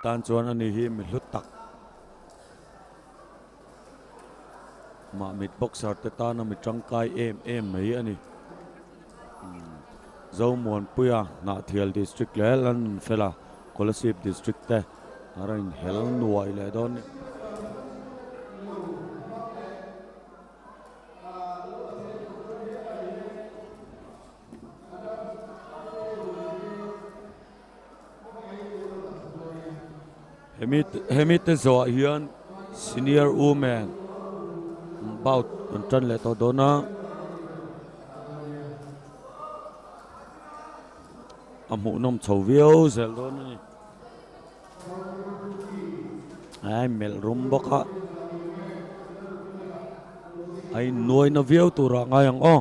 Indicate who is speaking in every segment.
Speaker 1: tan chuan ani hi mi hlut tak ma mit boxer te tan mi tangkai em mai ani zo mon puya na thial district le lan fela Kolasip district te arain hel nuai le don hemit te zo hian senior woman about an le to dona amu nom chhovio zel don ni ai mel rum boka ai nuai na viau tura ngai ang o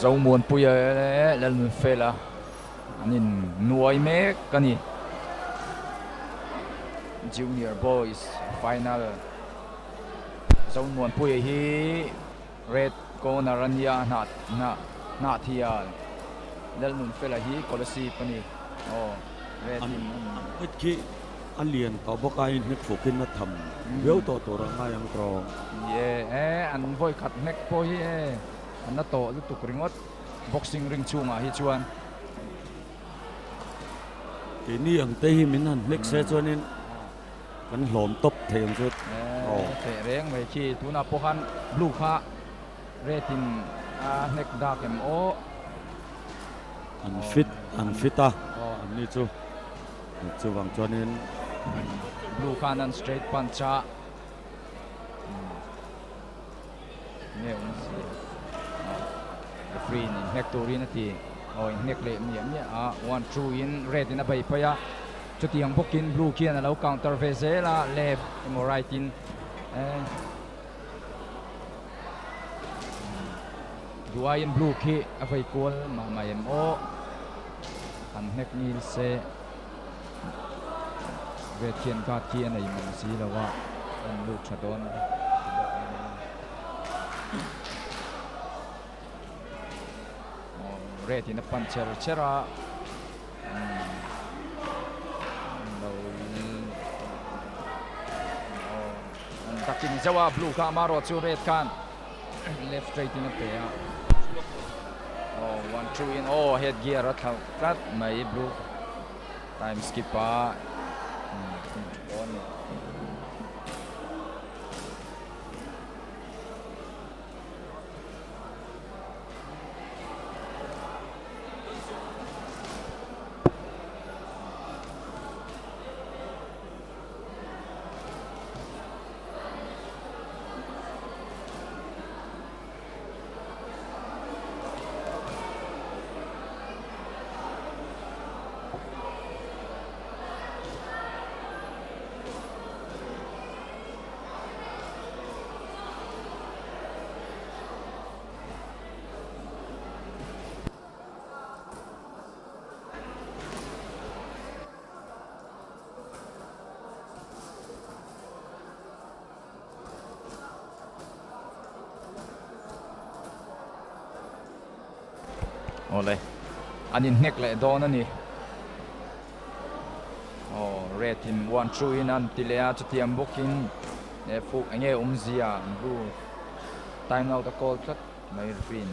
Speaker 2: dấu muốn puya lần phê là anh nuôi mẹ cái này junior boys final dấu muốn puya hi red corner rania na thia lần phê là hi Kolasip cái này red
Speaker 1: an ki alien ka boka in nek fokin na tham viau to tura ngai ang tro
Speaker 2: anh voi khát neck po hi anh na to lúc tục ringot boxing ring chung hi chuan
Speaker 1: cái ni ang te hi min han nek se chuanin kan hlom top them chu
Speaker 2: thể reng về chi tu na pohan blue kha rating neck dark em o
Speaker 1: an fita an ni chu chu wang chuanin
Speaker 2: blue kha nan straight puncha nè free ni neck to rin ati neck le mi ya 1-2 in red in a bay pa ya cho tiang bokin blue kia na lo counter vezela left mo right in duain blue ki avai kol ma mayem o an nek nil se red kien ka kia nei man si lawa an lu chadon red in a puncher chera takin jawa blue ka maro chu red kan left straight in a pair 1-2 in headgear at kat may blue time skip pa ole anin nek le don ani red in 1-2 in an tilea chutiam bokin fu ange umzia blue time out the call chat may fin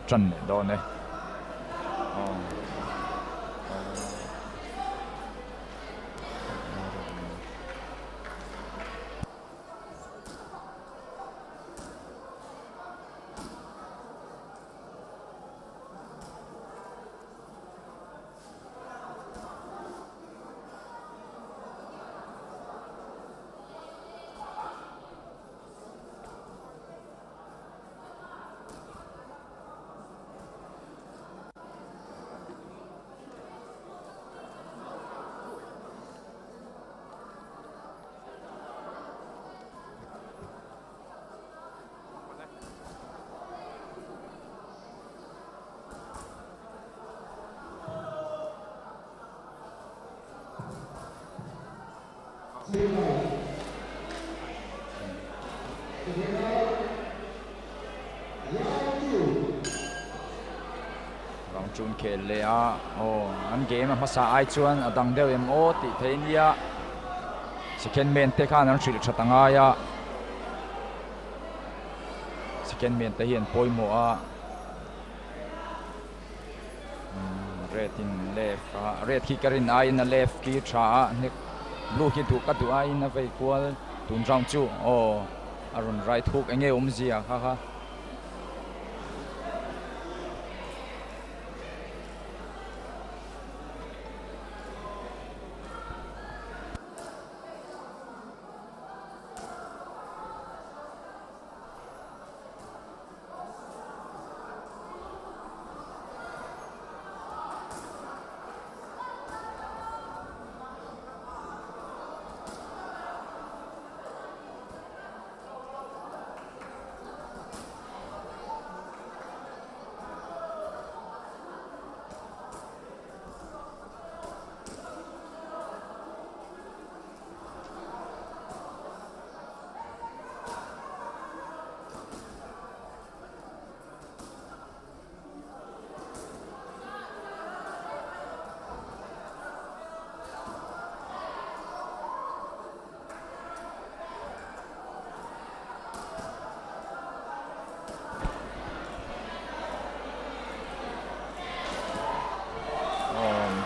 Speaker 2: trần để đó này rong chun khel le a an game ma sa ai chuan adang deuh em o ti thein ya second man te khan an thil thatanga ya second man te hian poimo a red in left red ki karin a in a left ki tha ne blue ki tu ka tu a in a vai kwal tun rong chu aron right hook enge zia kha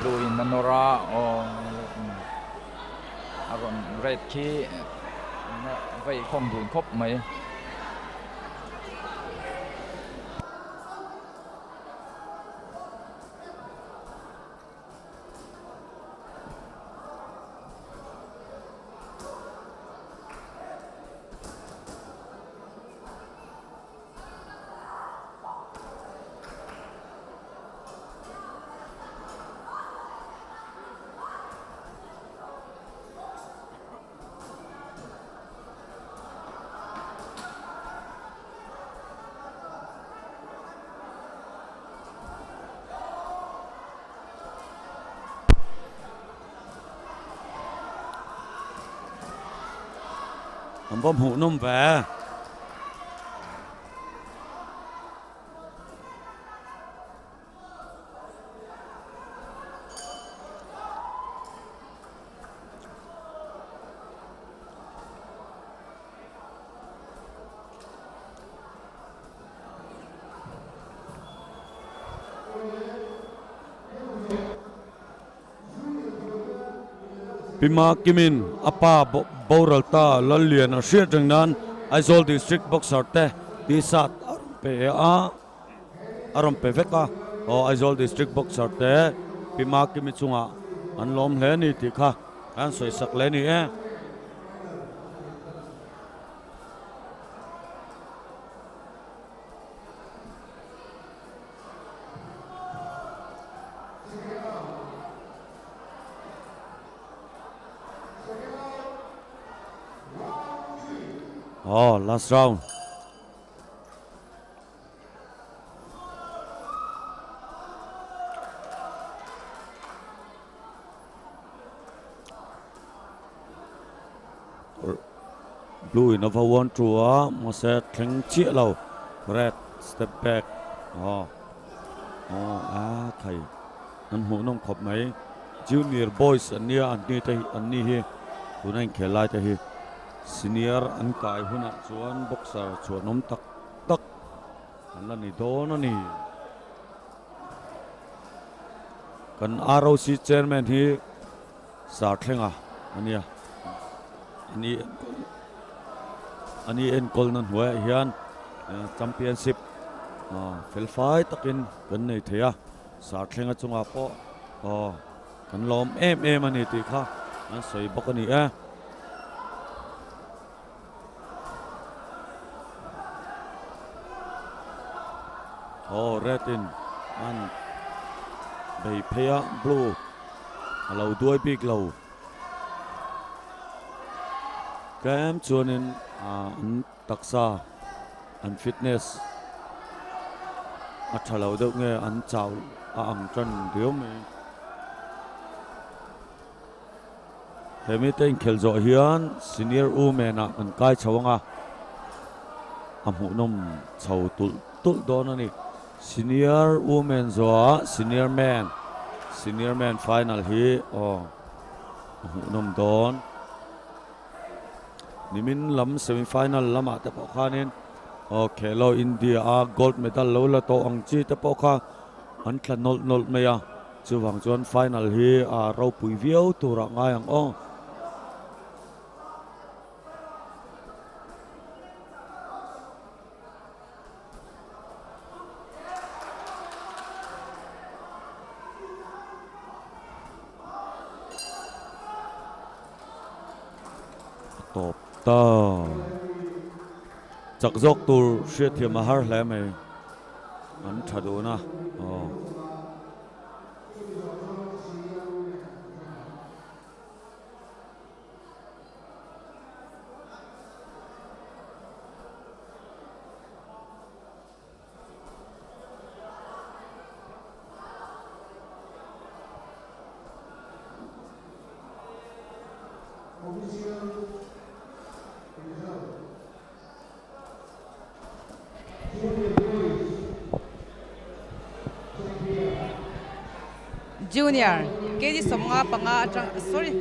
Speaker 2: blue in nanora aron red ki vai khom dun khop mai
Speaker 1: Anh bom hụ nôm về Pima Kimin apa Boralta Lalian a Shia Jangnan Aizol District Boxer te Tisat pe a arom pe veka o Aizol District Boxer te Pima Kimin chunga an lom hle ni ti kha an soi sak le ni e last round. Blue in over one to Mose Kling Chielo. Red step back. Thầy anh hữu nông khop mấy junior boys anh nia anh ni hi tụi anh khel lai hi senior anh kai huna chuan boxer chuan nom tak anh là ni do nó ni kan ROC chairman hi sa thlenga ania ani en kol nan huwa hian championship felfai takin kan nei theya sa thlenga chunga po kan lom em ani ti kha an soi bok ani redin an bei phaya blue alo duai big low kem chuanin an taksa an fitness a thalo deuh nge an chaw a ang tran riau me hemi ten khelzo hian senior women a kan kai chawanga a hmu nom chho tul don ani senior women zo senior man final hi hmu nom don nimin lam semi final lama te pawh khanin Khelo India gold medal lo la to ang chi te pawh kha an thla nol mai a chuwang chuan final hi ro pui viau tura ngai ang top ta chak jok tur hria thiam a har hle mai an thadu na
Speaker 3: Junior KD Somnga panga atang sorry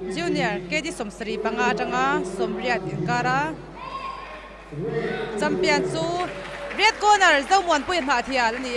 Speaker 3: Junior KD Somsri panga atanga Somriat Inkara champion chu red corner Zawmon Pui Hna Thial ani